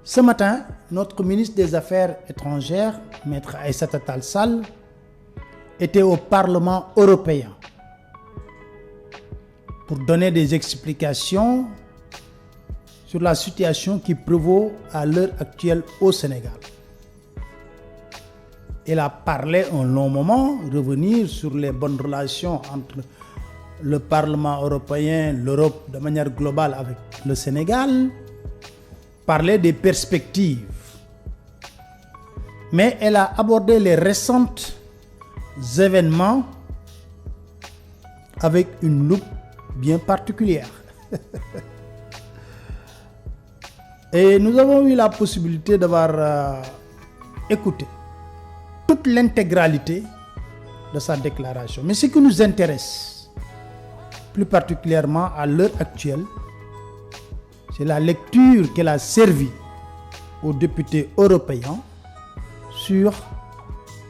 Ce matin, notre ministre des Affaires étrangères, Maître Aïssata Tall Sall, était au Parlement européen pour donner des explications sur la situation qui prévaut à l'heure actuelle au Sénégal. Il a parlé un long moment, revenir sur les bonnes relations entre le Parlement européen, l'Europe de manière globale avec le Sénégal, parler des perspectives. Mais elle a abordé les récents événements avec une loupe bien particulière. Et nous avons eu la possibilité d'avoir écouté toute l'intégralité de sa déclaration. Mais ce qui nous intéresse, plus particulièrement à l'heure actuelle, c'est la lecture qu'elle a servi aux députés européens sur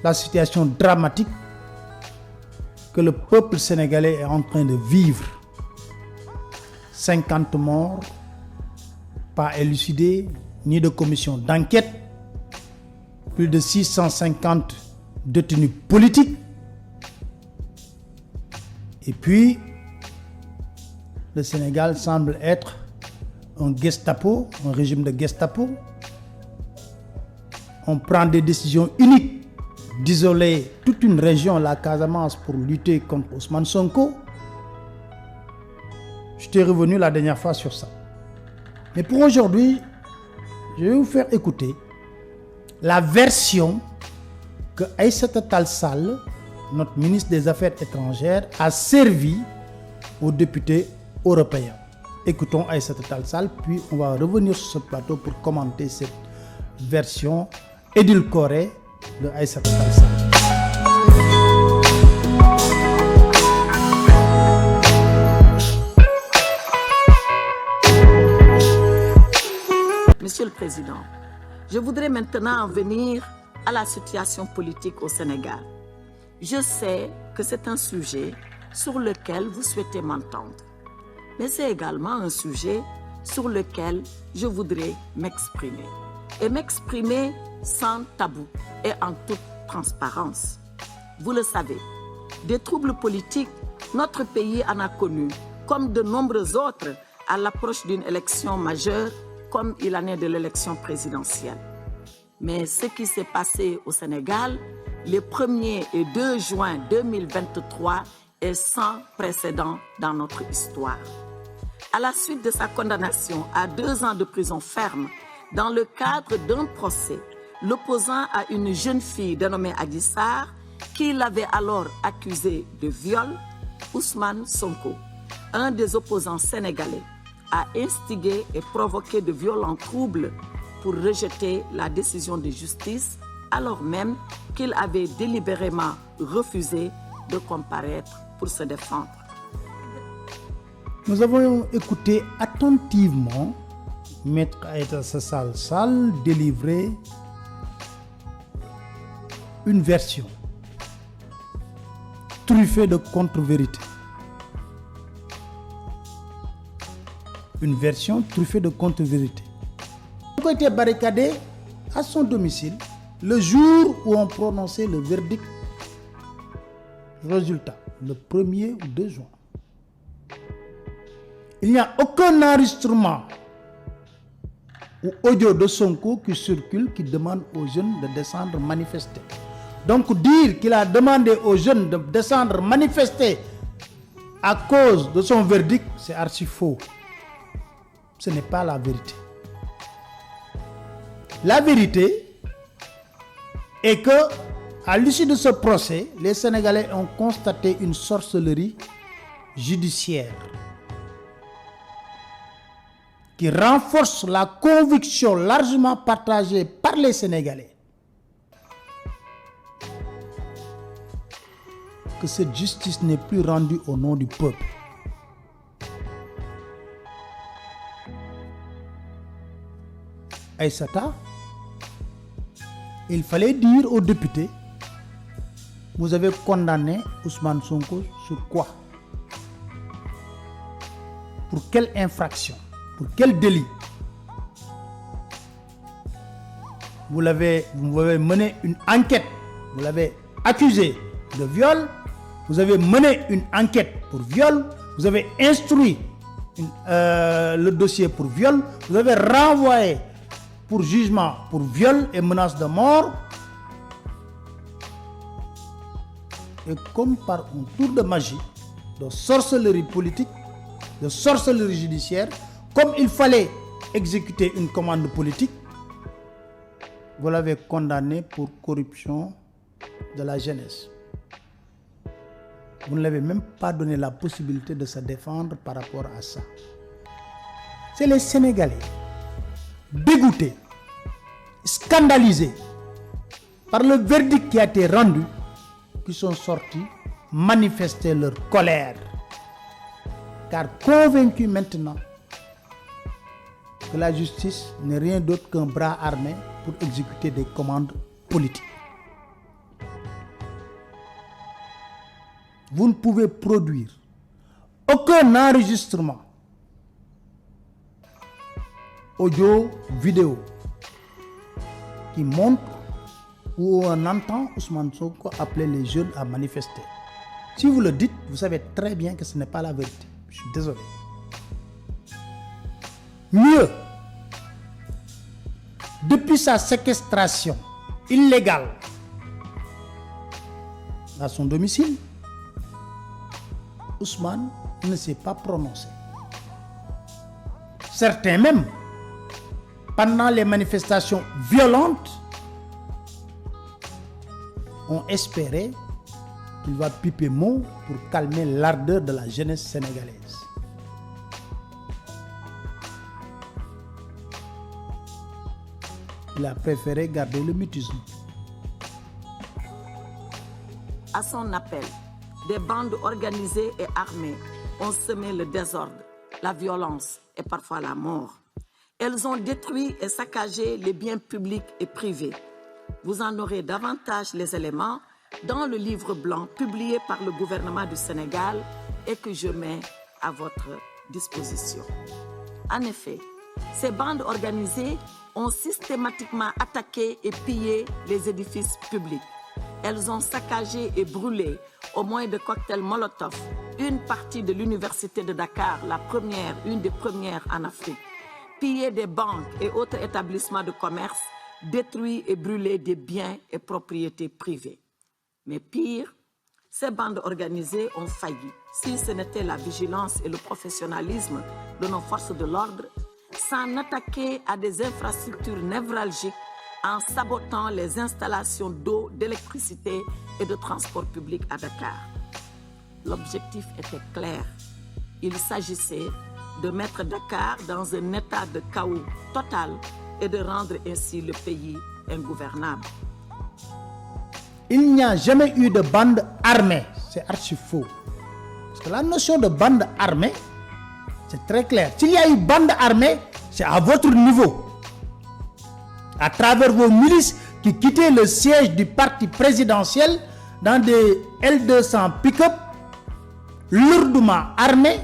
la situation dramatique que le peuple sénégalais est en train de vivre. 50 morts, pas élucidés, ni de commission d'enquête, plus de 650 détenus politiques, et puis le Sénégal semble être un Gestapo, un régime de Gestapo. On prend des décisions uniques d'isoler toute une région, la Casamance, pour lutter contre Ousmane Sonko. Je t'ai revenu la dernière fois sur ça. Mais pour aujourd'hui, je vais vous faire écouter la version que Aïssata Tall Sall, notre ministre des Affaires étrangères, a servi aux députés européens. Écoutons Aïssata Tall Sall, puis on va revenir sur ce plateau pour commenter cette version édulcorée de Aïssata Tall Sall. Monsieur le Président, je voudrais maintenant en venir à la situation politique au Sénégal. Je sais que c'est un sujet sur lequel vous souhaitez m'entendre, mais c'est également un sujet sur lequel je voudrais m'exprimer. Et m'exprimer sans tabou et en toute transparence. Vous le savez, des troubles politiques, notre pays en a connu, comme de nombreux autres, à l'approche d'une élection majeure, comme il en est de l'élection présidentielle. Mais ce qui s'est passé au Sénégal, les 1er et 2 juin 2023, est sans précédent dans notre histoire. À la suite de sa condamnation à 2 ans de prison ferme, dans le cadre d'un procès l'opposant à une jeune fille dénommée Adji Sarr, qui l'avait alors accusé de viol, Ousmane Sonko, un des opposants sénégalais, a instigé et provoqué de violents troubles pour rejeter la décision de justice, alors même qu'il avait délibérément refusé de comparaître pour se défendre. Nous avons écouté attentivement Maître Aïssata Tall Sall délivrer une version truffée de contre-vérités. Une version truffée de contre-vérités. Il a été barricadé à son domicile le jour où on prononçait le verdict. Résultat, le 1er ou 2 juin. Il n'y a aucun enregistrement ou audio de Sonko qui circule qui demande aux jeunes de descendre manifester. Donc dire qu'il a demandé aux jeunes de descendre manifester à cause de son verdict, c'est archi faux. Ce n'est pas la vérité. La vérité est que, à l'issue de ce procès, les Sénégalais ont constaté une sorcellerie judiciaire qui renforce la conviction largement partagée par les Sénégalais que cette justice n'est plus rendue au nom du peuple. Aïssata, il fallait dire aux députés, vous avez condamné Ousmane Sonko sur quoi? Pour quelle infraction? Pour quel délit? vous avez mené une enquête, vous l'avez accusé de viol, vous avez mené une enquête pour viol, vous avez instruit le dossier pour viol, vous avez renvoyé pour jugement pour viol et menace de mort. Et comme par un tour de magie, de sorcellerie politique, de sorcellerie judiciaire, comme il fallait exécuter une commande politique, vous l'avez condamné pour corruption de la jeunesse. Vous ne l'avez même pas donné la possibilité de se défendre par rapport à ça. C'est les Sénégalais, dégoûtés, scandalisés par le verdict qui a été rendu, qui sont sortis manifester leur colère. Car convaincus maintenant que la justice n'est rien d'autre qu'un bras armé pour exécuter des commandes politiques. Vous ne pouvez produire aucun enregistrement audio, vidéo qui montre où on entend Ousmane Sonko appeler les jeunes à manifester. Si vous le dites, vous savez très bien que ce n'est pas la vérité. Je suis désolé. Mieux, depuis sa séquestration illégale à son domicile, Ousmane ne s'est pas prononcé. Certains même, pendant les manifestations violentes, ont espéré qu'il va piper mot pour calmer l'ardeur de la jeunesse sénégalaise. Il a préféré garder le mutisme. À son appel, des bandes organisées et armées ont semé le désordre, la violence et parfois la mort. Elles ont détruit et saccagé les biens publics et privés. Vous en aurez davantage les éléments dans le livre blanc publié par le gouvernement du Sénégal et que je mets à votre disposition. En effet, ces bandes organisées ont systématiquement attaqué et pillé les édifices publics. Elles ont saccagé et brûlé, au moyen de cocktails Molotov, une partie de l'université de Dakar, une des premières en Afrique, pillé des banques et autres établissements de commerce, détruit et brûlé des biens et propriétés privées. Mais pire, ces bandes organisées ont failli. Si ce n'était la vigilance et le professionnalisme de nos forces de l'ordre, s'en attaquer à des infrastructures névralgiques en sabotant les installations d'eau, d'électricité et de transport public à Dakar. L'objectif était clair. Il s'agissait de mettre Dakar dans un état de chaos total et de rendre ainsi le pays ingouvernable. Il n'y a jamais eu de bande armée. C'est archi faux. Parce que la notion de bande armée, c'est très clair. S'il y a eu bande armée, c'est à votre niveau. À travers vos milices qui quittaient le siège du parti présidentiel dans des L200 pick-up lourdement armés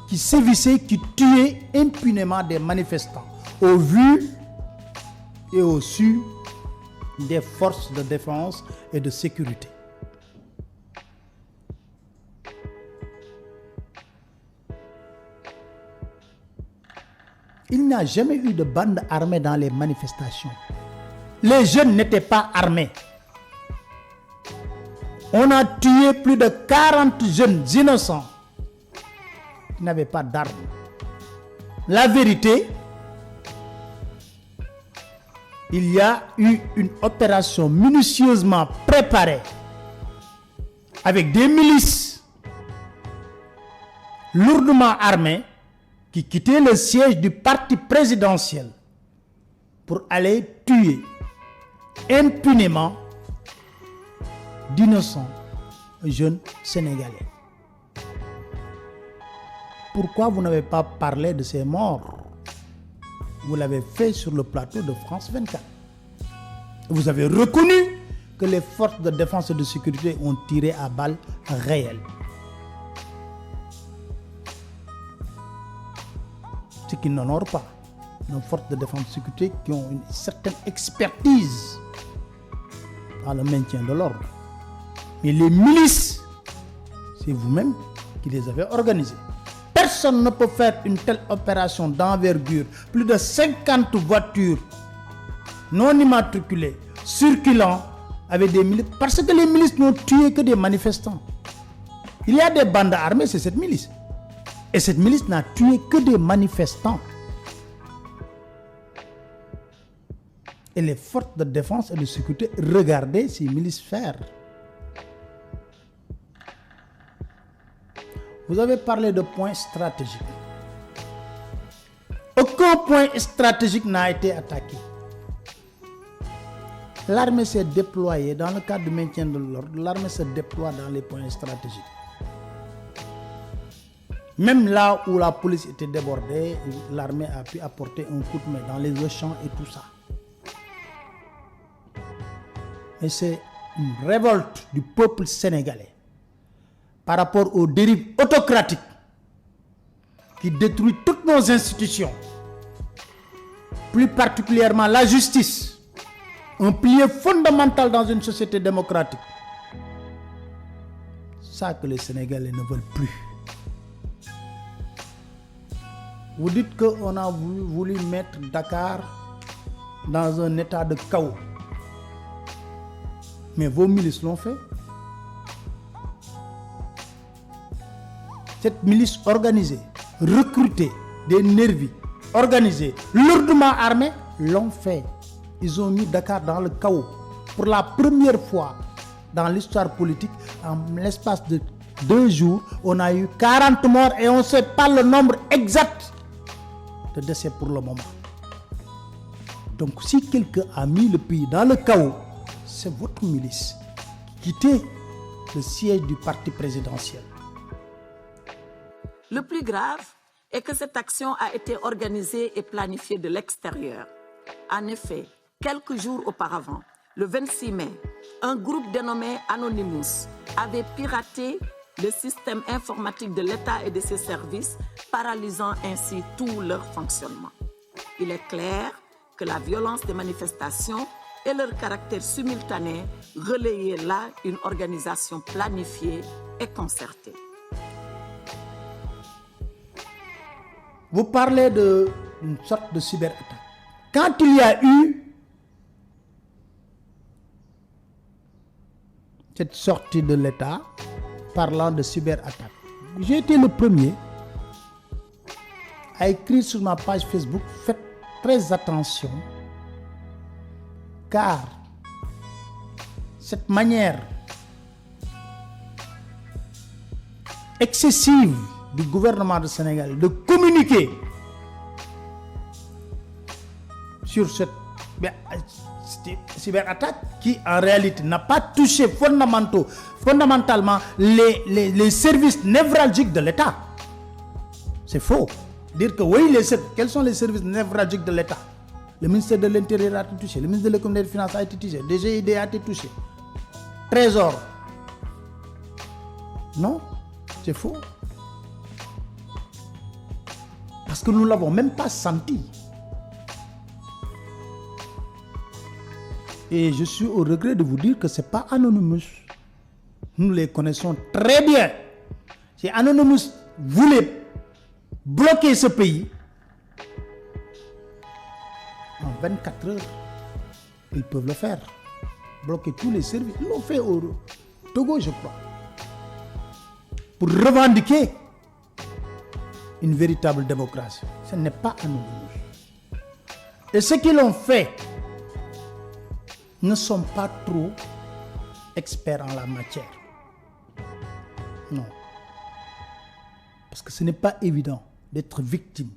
qui sévissaient, qui tuaient impunément des manifestants au vu et au su des forces de défense et de sécurité. Il n'y a jamais eu de bande armée dans les manifestations. Les jeunes n'étaient pas armés. On a tué plus de 40 jeunes innocents qui n'avaient pas d'armes. La vérité, il y a eu une opération minutieusement préparée avec des milices lourdement armées qui quittaient le siège du parti présidentiel pour aller tuer impunément d'innocents jeunes sénégalais. Pourquoi vous n'avez pas parlé de ces morts? Vous l'avez fait sur le plateau de France 24. Vous avez reconnu que les forces de défense et de sécurité ont tiré à balles réelles. Ce qui n'honore pas nos forces de défense et de sécurité qui ont une certaine expertise dans le maintien de l'ordre. Mais les milices, c'est vous-même qui les avez organisées. Personne ne peut faire une telle opération d'envergure. Plus de 50 voitures non immatriculées circulant avec des milices. Parce que les milices n'ont tué que des manifestants. Il y a des bandes armées, c'est cette milice. Et cette milice n'a tué que des manifestants. Et les forces de défense et de sécurité regardaient ces milices faire. Vous avez parlé de points stratégiques. Aucun point stratégique n'a été attaqué. L'armée s'est déployée dans le cadre du maintien de l'ordre. L'armée se déploie dans les points stratégiques. Même là où la police était débordée, l'armée a pu apporter un coup de main dans les champs et tout ça. Et c'est une révolte du peuple sénégalais par rapport aux dérives autocratiques qui détruisent toutes nos institutions, plus particulièrement la justice, un pilier fondamental dans une société démocratique. C'est ça que les Sénégalais ne veulent plus. Vous dites qu'on a voulu mettre Dakar dans un état de chaos. Mais vos milices l'ont fait. Cette milice organisée, recrutée, des nervis, organisée, lourdement armée, l'ont fait. Ils ont mis Dakar dans le chaos. Pour la première fois dans l'histoire politique, en l'espace de 2 jours, on a eu 40 morts et on ne sait pas le nombre exact de décès pour le moment. Donc si quelqu'un a mis le pays dans le chaos, c'est votre milice qui quittait le siège du parti présidentiel. Le plus grave est que cette action a été organisée et planifiée de l'extérieur. En effet, quelques jours auparavant, le 26 mai, un groupe dénommé Anonymous avait piraté le système informatique de l'État et de ses services, paralysant ainsi tout leur fonctionnement. Il est clair que la violence des manifestations et leur caractère simultané relayaient là une organisation planifiée et concertée. Vous parlez d'une sorte de cyberattaque. Quand il y a eu cette sortie de l'État parlant de cyberattaque, j'ai été le premier à écrire sur ma page Facebook: faites très attention, car cette manière excessive du gouvernement du Sénégal de communiquer sur cette cyberattaque qui en réalité n'a pas touché fondamentalement les services névralgiques de l'État. C'est faux. Dire que oui, quels sont les services névralgiques de l'État? Le ministère de l'Intérieur a été touché, le ministère de l'économie et des finances a été touché, le DGID a été touché, Trésor. Non, c'est faux. Parce que nous ne l'avons même pas senti. Et je suis au regret de vous dire que ce n'est pas Anonymous. Nous les connaissons très bien. Si Anonymous voulait bloquer ce pays, en 24 heures, ils peuvent le faire. Bloquer tous les services. Ils l'ont fait au Togo, je crois. Pour revendiquer une véritable démocratie. Ce n'est pas Anonymous. Et ceux qui l'ont fait ne sont pas trop experts en la matière. Non. Parce que ce n'est pas évident d'être victime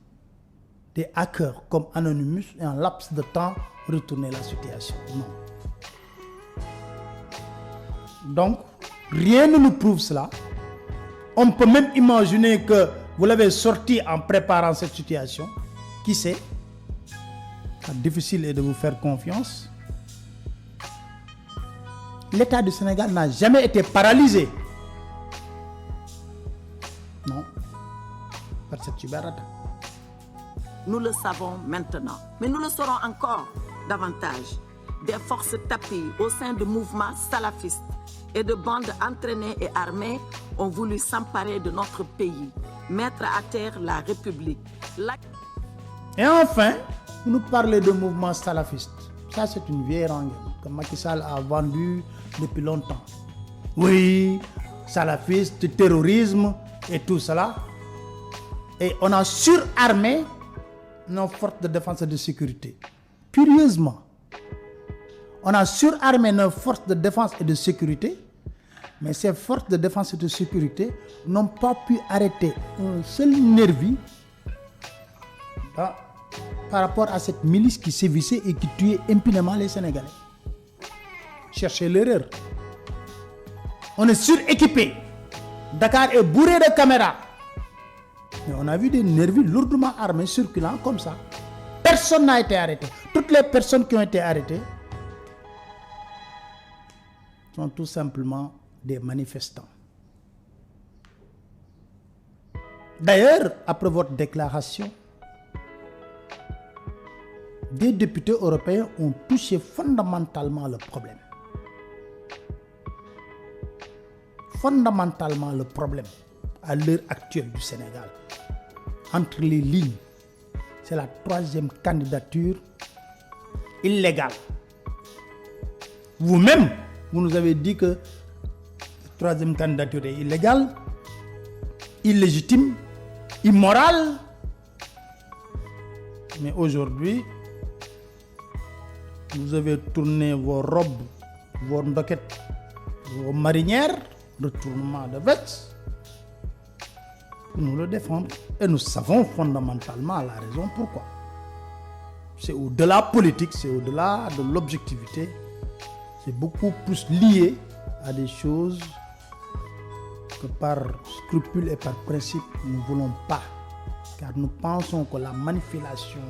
des hackers comme Anonymous et en laps de temps retourner la situation. Non. Donc, rien ne nous prouve cela. On peut même imaginer que vous l'avez sorti en préparant cette situation. Qui sait? Difficile est de vous faire confiance. L'État du Sénégal n'a jamais été paralysé. Non. Par cette cyberattaque. Nous le savons maintenant, mais nous le saurons encore davantage. Des forces tapies au sein de mouvements salafistes et de bandes entraînées et armées ont voulu s'emparer de notre pays, mettre à terre la République. Et enfin, vous nous parlez de mouvements salafistes. Ça, c'est une vieille rengaine que Macky Sall a vendue depuis longtemps. Oui, salafistes, terrorisme et tout cela. Et on a surarmé nos forces de défense et de sécurité. Curieusement, on a surarmé nos forces de défense et de sécurité, mais ces forces de défense et de sécurité n'ont pas pu arrêter un seul nervi par rapport à cette milice qui sévissait et qui tuait impunément les Sénégalais. Cherchez l'erreur. On est suréquipé. Dakar est bourré de caméras. Mais on a vu des nervis lourdement armés circulant comme ça. Personne n'a été arrêté. Toutes les personnes qui ont été arrêtées sont tout simplement des manifestants. D'ailleurs, après votre déclaration, des députés européens ont touché fondamentalement le problème. Fondamentalement le problème à l'heure actuelle du Sénégal. Entre les lignes, c'est la troisième candidature illégale. Vous-même, vous nous avez dit que la troisième candidature est illégale, illégitime, immorale. Mais aujourd'hui, vous avez tourné vos robes, vos ndoquettes, vos marinières, retournement de veste, pour nous le défendre. Et nous savons fondamentalement la raison pourquoi. C'est au-delà politique, c'est au-delà de l'objectivité. C'est beaucoup plus lié à des choses que par scrupule et par principe, nous ne voulons pas. Car nous pensons que la manipulation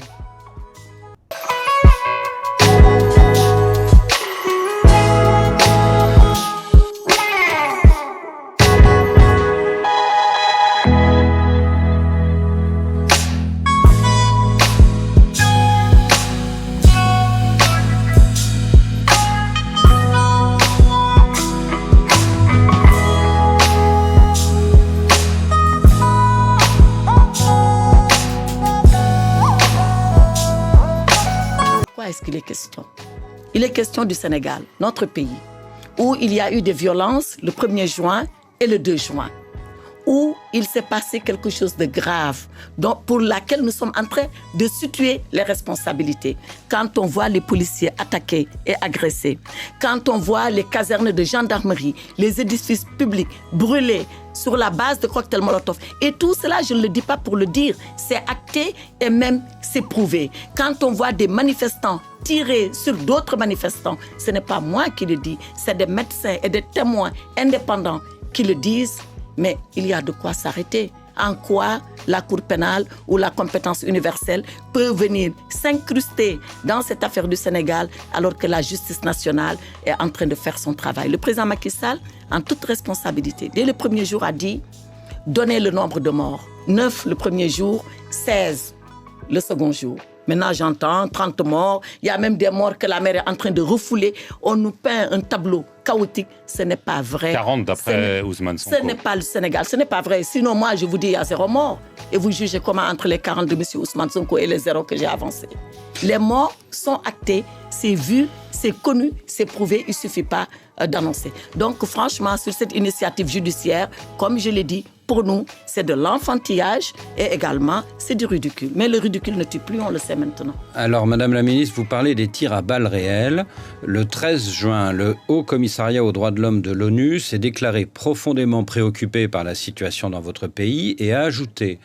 qu'il est question. Il est question du Sénégal, notre pays, où il y a eu des violences le 1er juin et le 2 juin, où il s'est passé quelque chose de grave, pour laquelle nous sommes en train de situer les responsabilités. Quand on voit les policiers attaqués et agressés, quand on voit les casernes de gendarmerie, les édifices publics brûlés sur la base de cocktails Molotov. Et tout cela, je ne le dis pas pour le dire, c'est acté et même c'est prouvé. Quand on voit des manifestants tirer sur d'autres manifestants, ce n'est pas moi qui le dis, c'est des médecins et des témoins indépendants qui le disent, mais il y a de quoi s'arrêter. En quoi la Cour pénale ou la compétence universelle peut venir s'incruster dans cette affaire du Sénégal alors que la justice nationale est en train de faire son travail. Le président Macky Sall, en toute responsabilité, dès le premier jour a dit « Donnez le nombre de morts. 9 le premier jour, 16 le second jour. » Maintenant, j'entends 30 morts. Il y a même des morts que la mer est en train de refouler. On nous peint un tableau chaotique. Ce n'est pas vrai. 40 d'après Ousmane Sonko. Ce n'est pas le Sénégal. Ce n'est pas vrai. Sinon, moi, je vous dis, il y a 0 mort. Et vous jugez comment entre les 40 de M. Ousmane Sonko et les 0 que j'ai avancés. Les morts sont actés. C'est vu, c'est connu, c'est prouvé. Il ne suffit pas d'annoncer. Donc, franchement, sur cette initiative judiciaire, comme je l'ai dit, pour nous, c'est de l'enfantillage et également, c'est du ridicule. Mais le ridicule ne tue plus, on le sait maintenant. Alors, Madame la Ministre, vous parlez des tirs à balles réelles. Le 13 juin, le Haut Commissariat aux droits de l'homme de l'ONU s'est déclaré profondément préoccupé par la situation dans votre pays et a ajouté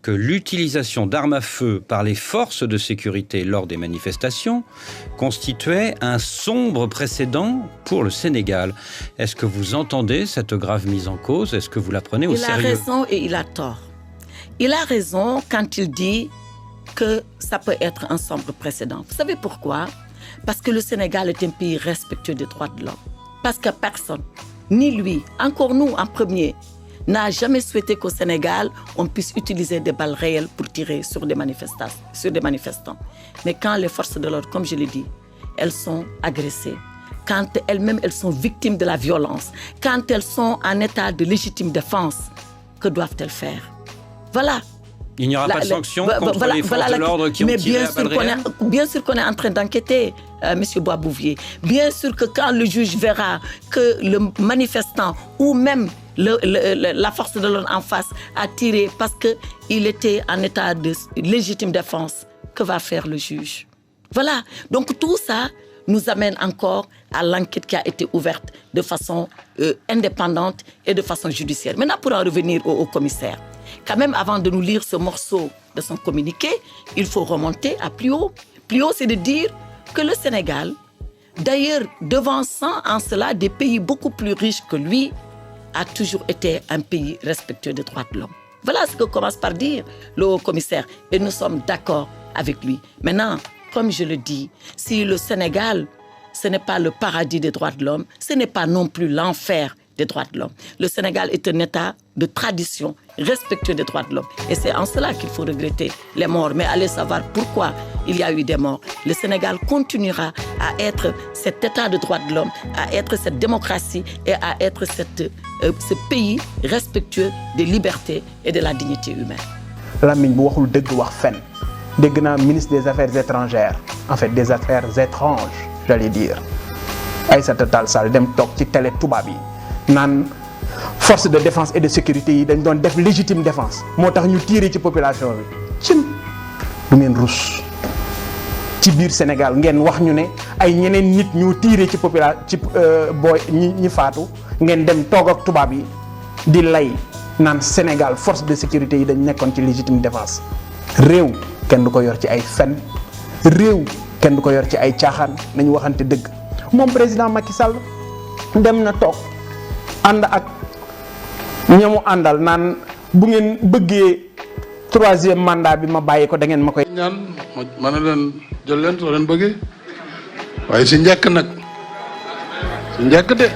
que l'utilisation d'armes à feu par les forces de sécurité lors des manifestations constituait un sombre précédent pour le Sénégal. Est-ce que vous entendez cette grave mise en cause? Est-ce que vous la prenez au sérieux? Il a raison et il a tort. Il a raison quand il dit que ça peut être un sombre précédent. Vous savez pourquoi? Parce que le Sénégal est un pays respectueux des droits de l'homme. Parce que personne, ni lui, encore nous en premier, n'a jamais souhaité qu'au Sénégal, on puisse utiliser des balles réelles pour tirer sur des manifestants. Mais quand les forces de l'ordre, comme je l'ai dit, elles sont agressées, quand elles-mêmes elles sont victimes de la violence, quand elles sont en état de légitime défense, que doivent-elles faire? Voilà. Il n'y aura pas de sanctions contre les forces de l'ordre qui ont tiré à balles réelles? Bien sûr qu'on est en train d'enquêter, M. Boisbouvier. Bien sûr que quand le juge verra que le manifestant ou même la force de l'ordre en face a tiré parce qu'il était en état de légitime défense, que va faire le juge? Voilà. Donc tout ça nous amène encore à l'enquête qui a été ouverte de façon indépendante et de façon judiciaire. Maintenant, pour en revenir au commissaire, quand même, avant de nous lire ce morceau de son communiqué, il faut remonter à plus haut. Plus haut, c'est de dire que le Sénégal, d'ailleurs devançant en cela des pays beaucoup plus riches que lui, a toujours été un pays respectueux des droits de l'homme. Voilà ce que commence par dire le haut commissaire. Et nous sommes d'accord avec lui. Maintenant, comme je le dis, si le Sénégal, ce n'est pas le paradis des droits de l'homme, ce n'est pas non plus l'enfer des droits de l'homme. Le Sénégal est un État de tradition respectueux des droits de l'homme. Et c'est en cela qu'il faut regretter les morts. Mais allez savoir pourquoi il y a eu des morts. Le Sénégal continuera à être cet État de droits de l'homme, à être cette démocratie et à être ce pays respectueux des libertés et de la dignité humaine. Lamine bu waxul dëgg wax fen dégg naa ministre des Affaires étrangères, en fait des Affaires étranges, j'allais dire, Aïssata Tall Sall dem toog ci télé tubaab yi naan force de défense et de sécurité yi dañ doon def légitime défense moo tax ñu tirer ci population bi cim du ngeen rus ci biir Sénégal ngeen wax ñu ne ay ñeneen nit ñu tirer ci population ci booy ñi faatu ngeen dem toog ak tubaab yi di lay naan Sénégal force de sécurité yi dañ nekkoon ci légitime défense. réew kenn du ko yor ci ay fen réew kenn du ko yor ci ay caaxaan nañu waxante dëgg moom président Macky Sall dem na toog ànd ak ñamu àndal naan bu ngeen bëggee 3e mandat bi ma bàyyi ko da ngeen ma koy ñaan ma ne leen jël leen soo leen bëggee waaye si njëkk nag si njëkk de